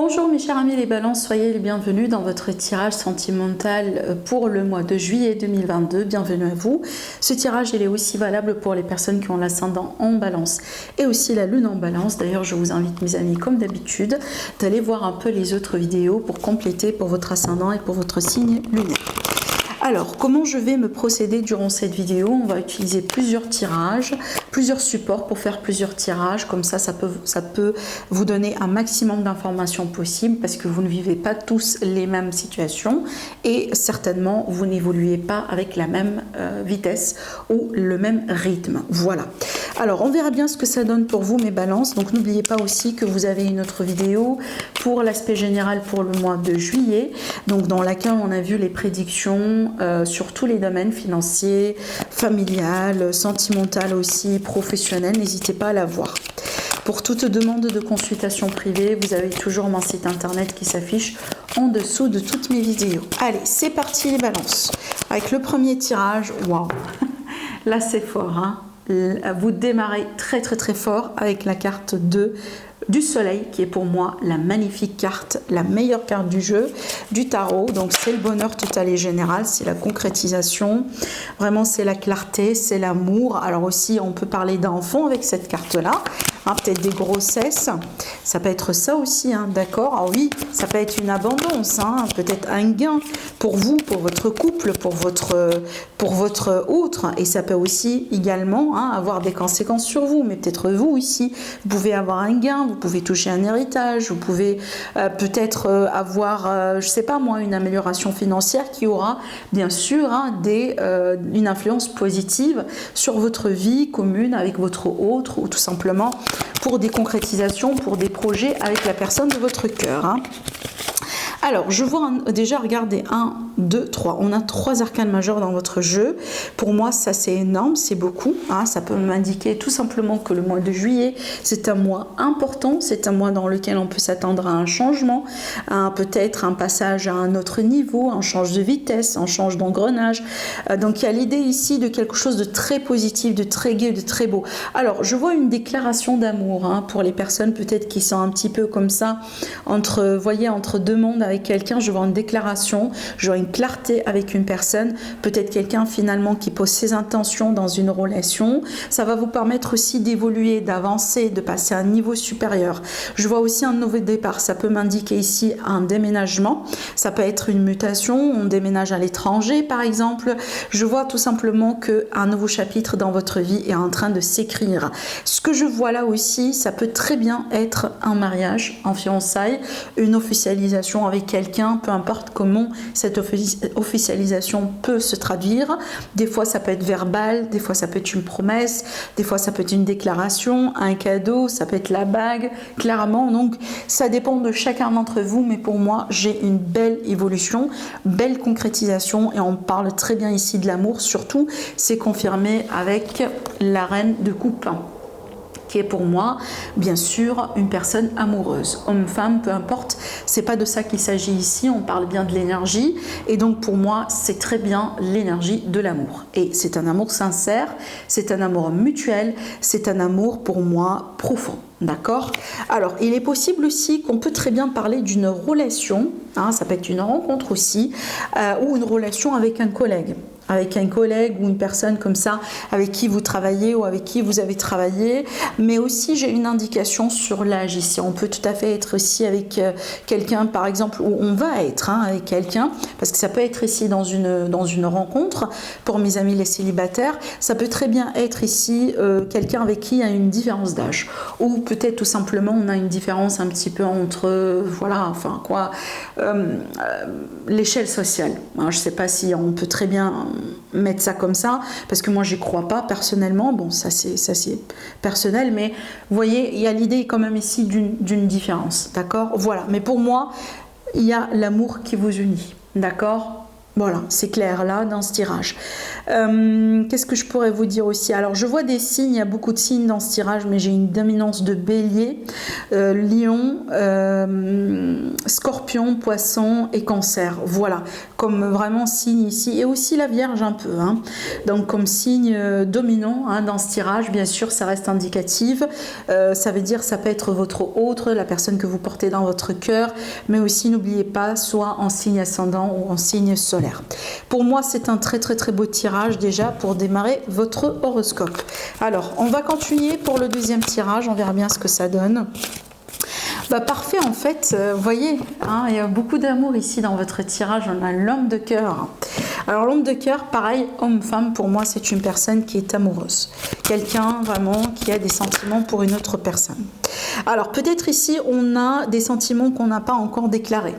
Bonjour mes chers amis les balances, soyez les bienvenus dans votre tirage sentimental pour le mois de juillet 2022. Bienvenue à vous. Ce tirage il est aussi valable pour les personnes qui ont l'ascendant en balance et aussi la lune en balance. D'ailleurs je vous invite mes amis comme d'habitude d'aller voir un peu les autres vidéos pour compléter pour votre ascendant et pour votre signe lunaire. Alors, comment je vais me procéder durant cette vidéo? On va utiliser plusieurs tirages, plusieurs supports pour faire plusieurs tirages. Comme ça peut vous donner un maximum d'informations possibles parce que vous ne vivez pas tous les mêmes situations et certainement vous n'évoluez pas avec la même vitesse ou le même rythme. Voilà. Alors, on verra bien ce que ça donne pour vous, mes balances. Donc, n'oubliez pas aussi que vous avez une autre vidéo pour l'aspect général pour le mois de juillet. Donc, dans laquelle on a vu les prédictions sur tous les domaines financiers, familial, sentimental aussi, professionnel. N'hésitez pas à la voir. Pour toute demande de consultation privée, vous avez toujours mon site internet qui s'affiche en dessous de toutes mes vidéos. Allez, c'est parti les balances. Avec le premier tirage, waouh, là c'est fort, hein. Vous démarrez très fort avec la carte du soleil qui est pour moi la magnifique carte, la meilleure carte du jeu, du tarot. Donc c'est le bonheur total et général, c'est la concrétisation, vraiment c'est la clarté, c'est l'amour. Alors aussi on peut parler d'enfants avec cette carte là, hein, peut-être des grossesses, ça peut être ça aussi, hein, d'accord. Ah oui, ça peut être une abondance, hein, peut-être un gain pour vous, pour votre couple, pour votre autre, et ça peut aussi également, hein, avoir des conséquences sur vous, mais peut-être vous aussi, vous pouvez avoir un gain, vous pouvez toucher un héritage, vous pouvez peut-être avoir, je sais pas moi, une amélioration financière qui aura bien sûr, hein, une influence positive sur votre vie commune avec votre autre, ou tout simplement pour des concrétisations, pour des projets avec la personne de votre cœur, hein. Alors, je vois déjà, regardez, 1, 2, 3. On a 3 arcanes majeures dans votre jeu. Pour moi, ça c'est énorme, c'est beaucoup, hein. Ça peut m'indiquer tout simplement que le mois de juillet, c'est un mois important, c'est un mois dans lequel on peut s'attendre à un changement, peut-être un passage à un autre niveau, un change de vitesse, un change d'engrenage. Donc, il y a l'idée ici de quelque chose de très positif, de très gai, de très beau. Alors, je vois une déclaration d'amour, hein, pour les personnes peut-être qui sont un petit peu comme ça, entre deux mondes avec quelqu'un. Je vois une déclaration, je vois une clarté avec une personne, peut-être quelqu'un finalement qui pose ses intentions dans une relation. Ça va vous permettre aussi d'évoluer, d'avancer, de passer à un niveau supérieur. Je vois aussi un nouveau départ, ça peut m'indiquer ici un déménagement, ça peut être une mutation, on déménage à l'étranger par exemple. Je vois tout simplement qu'un nouveau chapitre dans votre vie est en train de s'écrire. Ce que je vois là aussi, ça peut très bien être un mariage, un fiançailles, une officialisation avec quelqu'un, peu importe comment cette officialisation peut se traduire. Des fois ça peut être verbal, des fois ça peut être une promesse, des fois ça peut être une déclaration, un cadeau, ça peut être la bague, clairement. Donc ça dépend de chacun d'entre vous, mais pour moi j'ai une belle évolution, belle concrétisation, et on parle très bien ici de l'amour. Surtout c'est confirmé avec la reine de coupe, qui est pour moi, bien sûr, une personne amoureuse. Homme, femme, peu importe, c'est pas de ça qu'il s'agit ici, on parle bien de l'énergie, et donc pour moi, c'est très bien l'énergie de l'amour. Et c'est un amour sincère, c'est un amour mutuel, c'est un amour pour moi profond. D'accord? Alors, il est possible aussi qu'on peut très bien parler d'une relation, hein, ça peut être une rencontre aussi, ou une relation avec un collègue. Avec un collègue ou une personne comme ça avec qui vous travaillez ou avec qui vous avez travaillé. Mais aussi j'ai une indication sur l'âge ici. On peut tout à fait être ici avec quelqu'un par exemple, où on va être, hein, avec quelqu'un, parce que ça peut être ici dans une rencontre pour mes amis les célibataires. Ça peut très bien être ici quelqu'un avec qui il y a une différence d'âge, ou peut-être tout simplement on a une différence un petit peu entre voilà, enfin quoi, l'échelle sociale, hein. Je sais pas si on peut très bien mettre ça comme ça, parce que moi j'y crois pas personnellement. Bon, ça c'est personnel, mais vous voyez, il y a l'idée quand même ici d'une différence, d'accord. Voilà, mais pour moi il y a l'amour qui vous unit, d'accord. Voilà, c'est clair là dans ce tirage. Qu'est-ce que je pourrais vous dire aussi? Alors je vois des signes, il y a beaucoup de signes dans ce tirage, mais j'ai une dominance de bélier, lion, scorpion, poisson et cancer. Voilà, comme vraiment signe ici. Et aussi la vierge un peu. Hein. Donc comme signe dominant hein, dans ce tirage, bien sûr ça reste indicatif. Ça veut dire ça peut être votre autre, la personne que vous portez dans votre cœur, mais aussi n'oubliez pas, soit en signe ascendant ou en signe solaire. Pour moi c'est un très très très beau tirage déjà pour démarrer votre horoscope. Alors on va continuer pour le deuxième tirage, on verra bien ce que ça donne. Bah parfait en fait, vous voyez, hein, il y a beaucoup d'amour ici dans votre tirage, on a l'homme de cœur. Alors l'homme de cœur, pareil, homme-femme, pour moi c'est une personne qui est amoureuse. Quelqu'un vraiment qui a des sentiments pour une autre personne. Alors peut-être ici on a des sentiments qu'on n'a pas encore déclarés.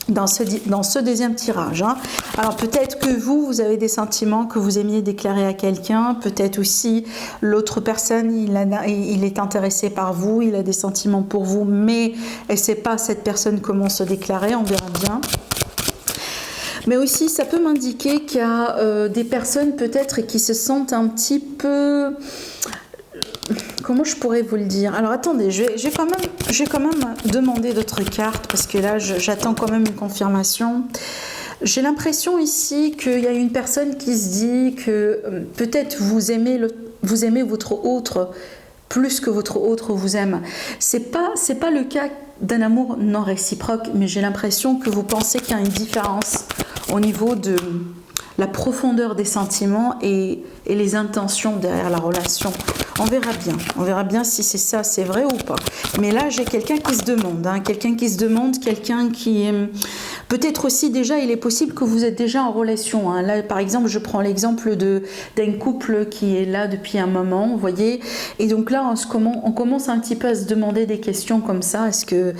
Dans ce deuxième tirage. Hein. Alors peut-être que vous avez des sentiments que vous aimiez déclarer à quelqu'un, peut-être aussi l'autre personne, il est intéressé par vous, il a des sentiments pour vous, mais elle ne sait pas cette personne comment se déclarer, on verra bien. Mais aussi ça peut m'indiquer qu'il y a des personnes peut-être qui se sentent un petit peu... Comment je pourrais vous le dire? Alors attendez, je vais quand même demander d'autres cartes parce que là j'attends quand même une confirmation. J'ai l'impression ici qu'il y a une personne qui se dit que peut-être vous aimez votre autre plus que votre autre vous aime. C'est pas le cas d'un amour non réciproque, mais j'ai l'impression que vous pensez qu'il y a une différence au niveau de la profondeur des sentiments et les intentions derrière la relation. On verra bien si c'est ça, c'est vrai ou pas. Mais là, j'ai quelqu'un qui se demande, hein, quelqu'un qui peut-être aussi déjà, il est possible que vous êtes déjà en relation. Hein. Là, par exemple, je prends l'exemple d'un couple qui est là depuis un moment, vous voyez. Et donc là, on commence un petit peu à se demander des questions comme ça. Est-ce que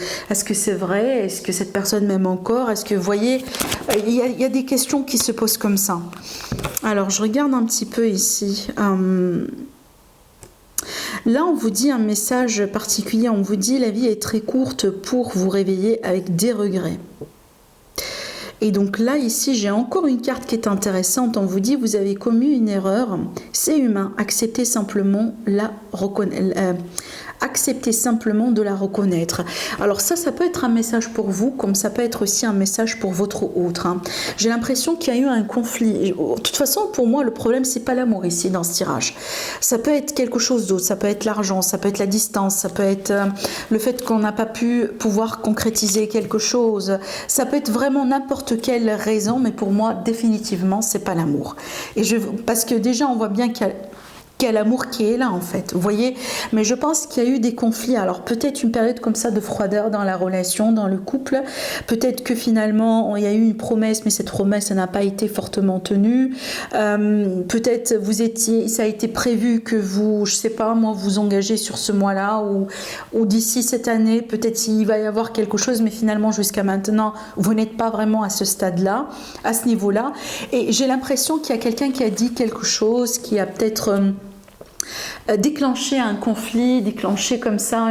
c'est vrai? Est-ce que cette personne m'aime encore? Est-ce que, vous voyez, il y a des questions qui se posent comme ça. Alors, je regarde un petit peu ici. Là, on vous dit un message particulier, on vous dit la vie est très courte pour vous réveiller avec des regrets. Et donc là, ici, j'ai encore une carte qui est intéressante. On vous dit, vous avez commis une erreur, c'est humain, acceptez simplement acceptez simplement de la reconnaître. Alors ça peut être un message pour vous, comme ça peut être aussi un message pour votre autre. Hein. J'ai l'impression qu'il y a eu un conflit. De toute façon, pour moi, le problème, c'est pas l'amour ici dans ce tirage. Ça peut être quelque chose d'autre, ça peut être l'argent, ça peut être la distance, ça peut être le fait qu'on n'a pas pu pouvoir concrétiser quelque chose. Ça peut être vraiment n'importe quelle raison, mais pour moi, définitivement, c'est pas l'amour. Parce que déjà, on voit bien qu'il y a l'amour qui est là en fait, vous voyez, mais je pense qu'il y a eu des conflits, alors peut-être une période comme ça de froideur dans la relation, dans le couple, peut-être que finalement il y a eu une promesse, mais cette promesse n'a pas été fortement tenue, peut-être ça a été prévu que vous, je sais pas moi, vous engagez sur ce mois-là ou d'ici cette année, peut-être il va y avoir quelque chose, mais finalement jusqu'à maintenant, vous n'êtes pas vraiment à ce stade-là, à ce niveau-là, et j'ai l'impression qu'il y a quelqu'un qui a dit quelque chose, qui a peut-être... déclencher un conflit, déclencher comme ça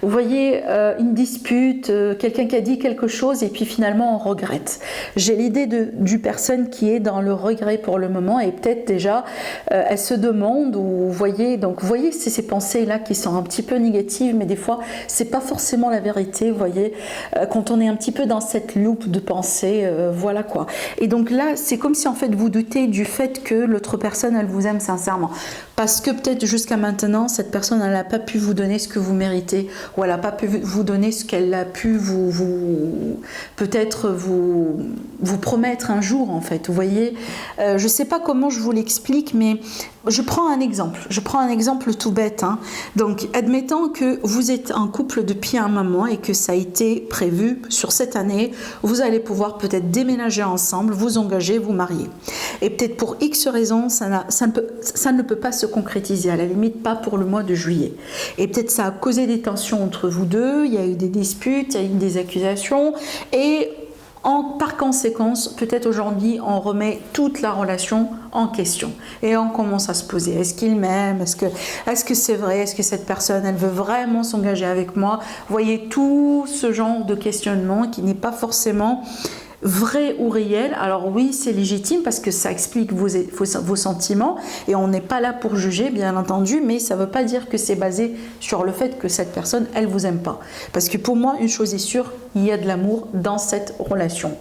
vous voyez, une dispute, quelqu'un qui a dit quelque chose et puis finalement on regrette. J'ai l'idée du personne qui est dans le regret pour le moment et peut-être déjà elle se demande ou vous voyez, c'est ces pensées-là qui sont un petit peu négatives, mais des fois c'est pas forcément la vérité, vous voyez, quand on est un petit peu dans cette loupe de pensée, voilà quoi. Et donc là, c'est comme si en fait vous doutez du fait que l'autre personne elle vous aime sincèrement. Parce que peut-être jusqu'à maintenant, cette personne elle n'a pas pu vous donner ce que vous méritez, ou elle n'a pas pu vous donner ce qu'elle a pu peut-être vous promettre un jour en fait. Vous voyez, je ne sais pas comment je vous l'explique, mais je prends un exemple tout bête. Hein. Donc, admettons que vous êtes en couple depuis un moment et que ça a été prévu sur cette année, vous allez pouvoir peut-être déménager ensemble, vous engager, vous marier. Et peut-être pour X raisons, ça ne peut pas se concrétiser, à la limite pas pour le mois de juillet. Et peut-être ça a causé des tensions entre vous deux, il y a eu des disputes, il y a eu des accusations et par conséquence, peut-être aujourd'hui, on remet toute la relation en question et on commence à se poser, est-ce qu'il m'aime, est-ce que c'est vrai, est-ce que cette personne, elle veut vraiment s'engager avec moi? Vous voyez tout ce genre de questionnement qui n'est pas forcément vrai ou réel. Alors oui, c'est légitime parce que ça explique vos sentiments et on n'est pas là pour juger, bien entendu, mais ça ne veut pas dire que c'est basé sur le fait que cette personne, elle vous aime pas. Parce que pour moi, une chose est sûre, il y a de l'amour dans cette relation.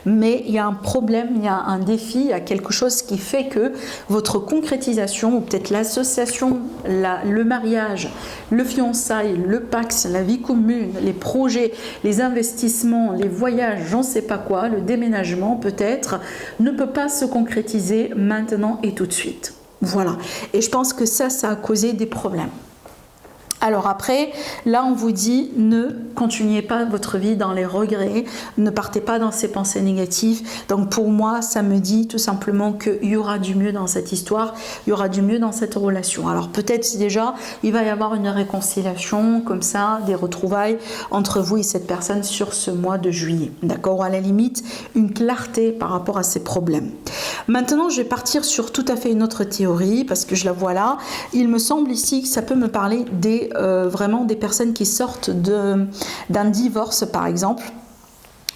Mais il y a un problème, il y a un défi, il y a quelque chose qui fait que votre concrétisation, ou peut-être l'association, le mariage, le fiançailles, le Pacs, la vie commune, les projets, les investissements, les voyages, j'en sais pas quoi, le déménagement peut-être, ne peut pas se concrétiser maintenant et tout de suite. Voilà. Et je pense que ça a causé des problèmes. Alors après, là on vous dit, ne continuez pas votre vie dans les regrets, ne partez pas dans ces pensées négatives. Donc pour moi, ça me dit tout simplement qu'il y aura du mieux dans cette histoire, il y aura du mieux dans cette relation. Alors peut-être déjà, il va y avoir une réconciliation, comme ça, des retrouvailles entre vous et cette personne sur ce mois de juillet. D'accord? Ou à la limite, une clarté par rapport à ces problèmes. Maintenant, je vais partir sur tout à fait une autre théorie, parce que je la vois là. Il me semble ici que ça peut me parler vraiment des personnes qui sortent d'un divorce, par exemple,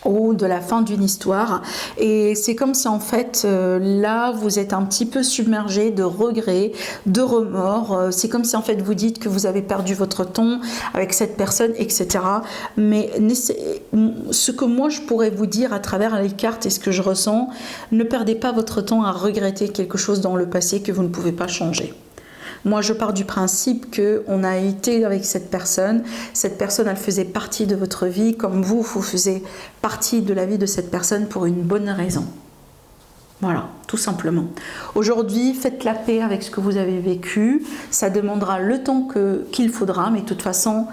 ou de la fin d'une histoire. Et c'est comme si en fait, là, vous êtes un petit peu submergé de regrets, de remords. C'est comme si en fait, vous dites que vous avez perdu votre ton avec cette personne, etc. Mais ce que moi, je pourrais vous dire à travers les cartes et ce que je ressens, ne perdez pas votre temps à regretter quelque chose dans le passé que vous ne pouvez pas changer. Moi, je pars du principe qu'on a été avec cette personne, elle faisait partie de votre vie, comme vous faisiez partie de la vie de cette personne pour une bonne raison. Voilà, tout simplement. Aujourd'hui, faites la paix avec ce que vous avez vécu, ça demandera le temps qu'il faudra, mais de toute façon,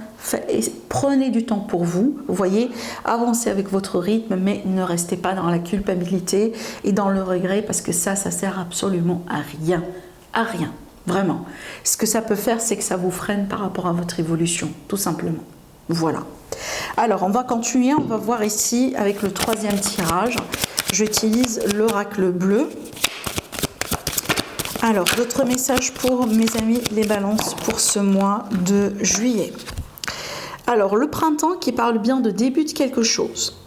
prenez du temps pour vous, vous voyez, avancez avec votre rythme, mais ne restez pas dans la culpabilité et dans le regret, parce que ça sert absolument à rien, vraiment. Ce que ça peut faire, c'est que ça vous freine par rapport à votre évolution, tout simplement. Voilà. Alors, on va continuer, on va voir ici avec le troisième tirage. J'utilise l'oracle bleu. Alors, d'autres messages pour mes amis les balances pour ce mois de juillet. Alors, le printemps qui parle bien de début de quelque chose.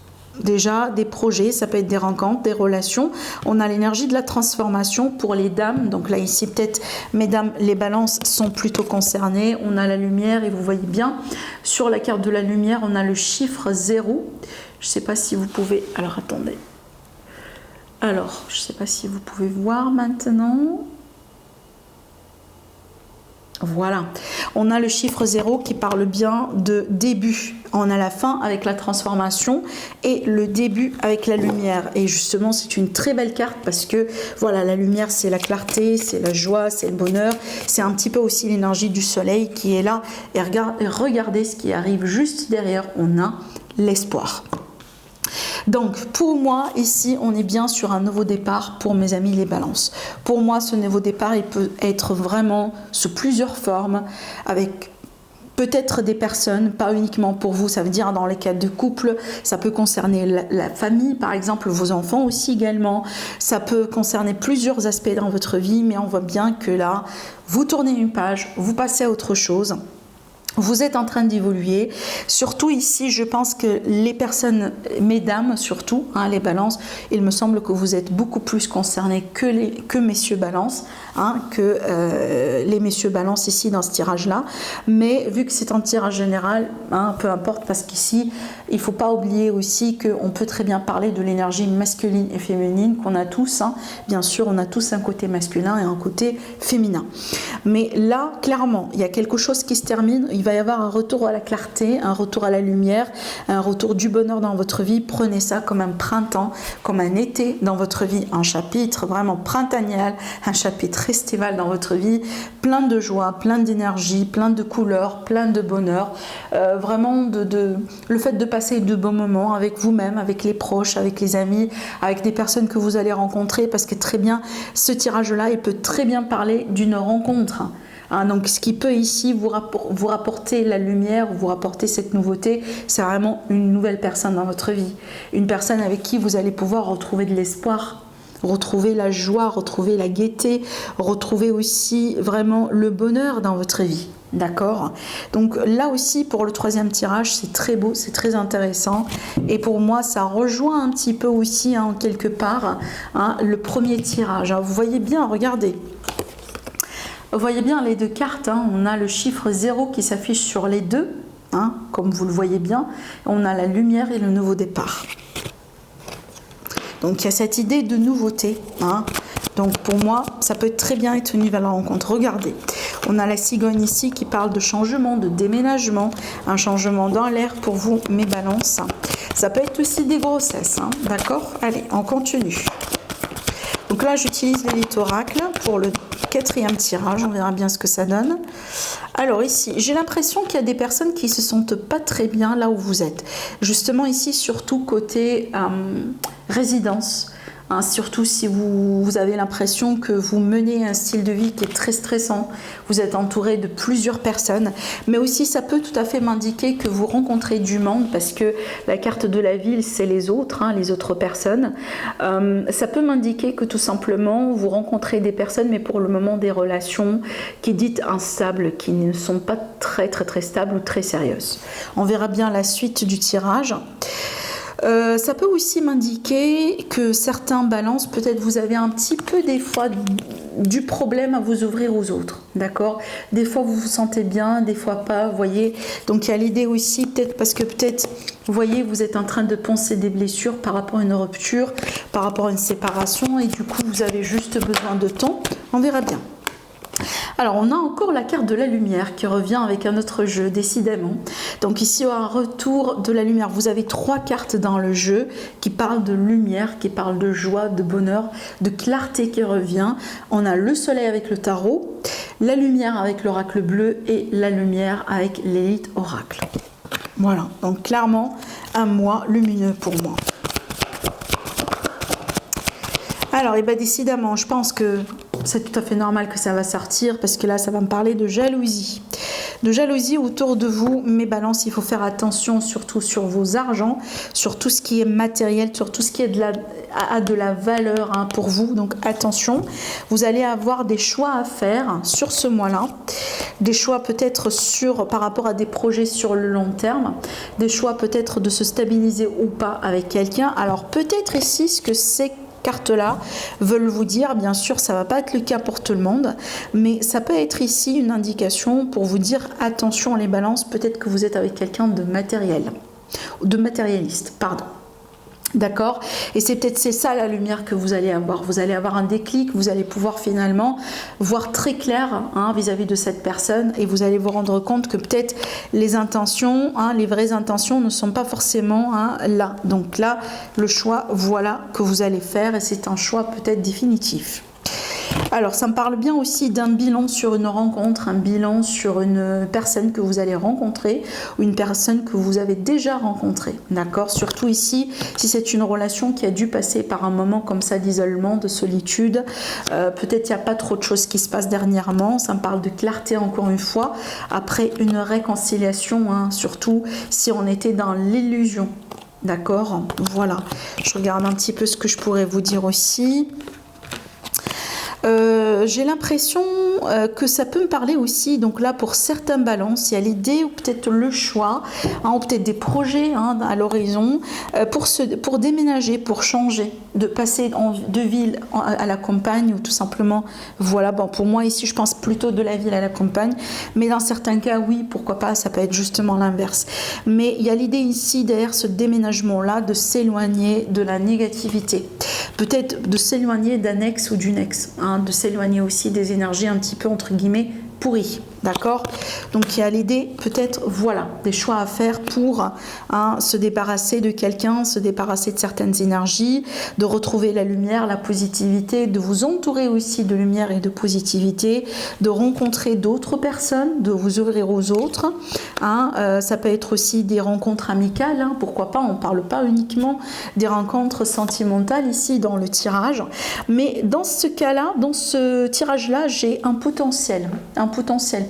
Déjà, des projets, ça peut être des rencontres, des relations. On a l'énergie de la transformation pour les dames. Donc là, ici, peut-être, mesdames, les balances sont plutôt concernées. On a la lumière et vous voyez bien, sur la carte de la lumière, on a le chiffre 0. Je ne sais pas si vous pouvez... Alors, attendez. Alors, je ne sais pas si vous pouvez voir maintenant... Voilà, on a le chiffre 0 qui parle bien de début. On a la fin avec la transformation et le début avec la lumière. Et justement, c'est une très belle carte parce que voilà, la lumière, c'est la clarté, c'est la joie, c'est le bonheur. C'est un petit peu aussi l'énergie du soleil qui est là. Et regardez ce qui arrive juste derrière. On a l'espoir. Donc, pour moi, ici, on est bien sur un nouveau départ pour mes amis les balances. Pour moi, ce nouveau départ, il peut être vraiment sous plusieurs formes, avec peut-être des personnes, pas uniquement pour vous, ça veut dire dans les cas de couple, ça peut concerner la famille, par exemple, vos enfants aussi également. Ça peut concerner plusieurs aspects dans votre vie, mais on voit bien que là, vous tournez une page, vous passez à autre chose. Vous êtes en train d'évoluer. Surtout ici, je pense que les personnes, mesdames surtout, hein, les balances, il me semble que vous êtes beaucoup plus concernés que messieurs balances, hein, que les messieurs balances ici dans ce tirage-là. Mais vu que c'est un tirage général, hein, peu importe, parce qu'ici, il ne faut pas oublier aussi qu'on peut très bien parler de l'énergie masculine et féminine qu'on a tous. Hein. Bien sûr, on a tous un côté masculin et un côté féminin. Mais là, clairement, il y a quelque chose qui se termine. Il va y avoir un retour à la clarté, un retour à la lumière, un retour du bonheur dans votre vie. Prenez ça comme un printemps, comme un été dans votre vie, un chapitre vraiment printanial, un chapitre estival dans votre vie, plein de joie, plein d'énergie, plein de couleurs, plein de bonheur. Vraiment, le fait de passer de bons moments avec vous-même, avec les proches, avec les amis, avec des personnes que vous allez rencontrer, parce que très bien, ce tirage-là, il peut très bien parler d'une rencontre. Hein, donc ce qui peut ici vous rapporter la lumière, vous rapporter cette nouveauté, c'est vraiment une nouvelle personne dans votre vie. Une personne avec qui vous allez pouvoir retrouver de l'espoir, retrouver la joie, retrouver la gaieté, retrouver aussi vraiment le bonheur dans votre vie. D'accord? Donc là aussi, pour le troisième tirage, c'est très beau, c'est très intéressant. Et pour moi, ça rejoint un petit peu aussi, hein, quelque part, hein, le premier tirage. Alors, vous voyez bien, regardez. Vous voyez bien les deux cartes, hein, on a le chiffre 0 qui s'affiche sur les deux, hein, comme vous le voyez bien. On a la lumière et le nouveau départ. Donc il y a cette idée de nouveauté, hein. Donc pour moi, ça peut très bien être une nouvelle rencontre. Regardez, on a la cigogne ici qui parle de changement, de déménagement, un changement dans l'air pour vous, mes balances. Ça peut être aussi des grossesses, hein, d'accord? Allez, on continue. Donc là, j'utilise l'élite oracle pour le quatrième tirage. On verra bien ce que ça donne. Alors ici, j'ai l'impression qu'il y a des personnes qui se sentent pas très bien là où vous êtes. Justement ici, surtout côté résidence. Hein, surtout si vous avez l'impression que vous menez un style de vie qui est très stressant, vous êtes entouré de plusieurs personnes, mais aussi ça peut tout à fait m'indiquer que vous rencontrez du monde, parce que la carte de la ville, c'est les autres, hein, les autres personnes. Ça peut m'indiquer que tout simplement vous rencontrez des personnes, mais pour le moment des relations qui dites instables, qui ne sont pas très stables ou très sérieuses. On verra bien la suite du tirage. Ça peut aussi m'indiquer que certains balances, peut-être vous avez un petit peu des fois du problème à vous ouvrir aux autres, d'accord? Des fois vous vous sentez bien, des fois pas, vous voyez. Donc il y a l'idée aussi, peut-être parce que peut-être, vous voyez, vous êtes en train de penser des blessures par rapport à une rupture, par rapport à une séparation, et du coup vous avez juste besoin de temps. On verra bien. Alors on a encore la carte de la lumière qui revient avec un autre jeu, décidément. Donc ici, un retour de la lumière. Vous avez 3 cartes dans le jeu qui parlent de lumière, qui parlent de joie, de bonheur, de clarté qui revient. On a le soleil avec le tarot, la lumière avec l'oracle bleu et la lumière avec l'élite oracle. Voilà, donc clairement un mois lumineux pour moi. Alors, et bien décidément, je pense que c'est tout à fait normal que ça va sortir, parce que là, ça va me parler de jalousie. De jalousie autour de vous, mes balances, il faut faire attention surtout sur vos argents, sur tout ce qui est matériel, sur tout ce qui est de la valeur, hein, pour vous. Donc attention, vous allez avoir des choix à faire sur ce mois-là. Des choix peut-être par rapport à des projets sur le long terme. Des choix peut-être de se stabiliser ou pas avec quelqu'un. Alors peut-être ici, ce que c'est cartes-là veulent vous dire, bien sûr, ça ne va pas être le cas pour tout le monde, mais ça peut être ici une indication pour vous dire, attention les balances, peut-être que vous êtes avec quelqu'un de matérialiste, pardon. D'accord? Et c'est ça la lumière que vous allez avoir. Vous allez avoir un déclic, vous allez pouvoir finalement voir très clair, hein, vis-à-vis de cette personne, et vous allez vous rendre compte que peut-être les intentions, hein, les vraies intentions ne sont pas forcément, hein, là. Donc là, le choix, voilà, que vous allez faire, et c'est un choix peut-être définitif. Alors, ça me parle bien aussi d'un bilan sur une rencontre, un bilan sur une personne que vous allez rencontrer ou une personne que vous avez déjà rencontrée, d'accord? Surtout ici, si c'est une relation qui a dû passer par un moment comme ça d'isolement, de solitude, peut-être il n'y a pas trop de choses qui se passent dernièrement, ça me parle de clarté encore une fois, après une réconciliation, hein, surtout si on était dans l'illusion, d'accord? Voilà, je regarde un petit peu ce que je pourrais vous dire aussi. J'ai l'impression que ça peut me parler aussi, donc là pour certaines balances, il y a l'idée ou peut-être le choix, hein, ou peut-être des projets, hein, à l'horizon, pour déménager, pour changer, de passer de ville à la campagne, ou tout simplement, voilà, bon pour moi ici je pense plutôt de la ville à la campagne, mais dans certains cas oui, pourquoi pas, ça peut être justement l'inverse. Mais il y a l'idée ici derrière ce déménagement-là de s'éloigner de la négativité, peut-être de s'éloigner d'un ex ou d'une ex, hein, de s'éloigner aussi des énergies un petit peu entre guillemets pourries, d'accord? Donc il y a l'idée peut-être, voilà, des choix à faire pour, hein, se débarrasser de quelqu'un, se débarrasser de certaines énergies, de retrouver la lumière, la positivité, de vous entourer aussi de lumière et de positivité, de rencontrer d'autres personnes, de vous ouvrir aux autres, hein, ça peut être aussi des rencontres amicales, hein, pourquoi pas, on ne parle pas uniquement des rencontres sentimentales ici dans le tirage, mais dans ce cas-là, dans ce tirage-là, j'ai un potentiel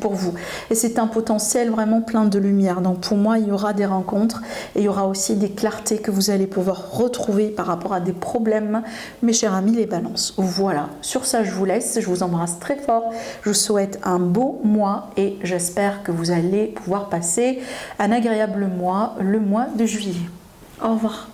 pour vous. Et c'est un potentiel vraiment plein de lumière. Donc pour moi, il y aura des rencontres et il y aura aussi des clartés que vous allez pouvoir retrouver par rapport à des problèmes, mes chers amis les balances. Voilà, sur ça je vous laisse, je vous embrasse très fort, je vous souhaite un beau mois et j'espère que vous allez pouvoir passer un agréable mois, le mois de juillet. Au revoir.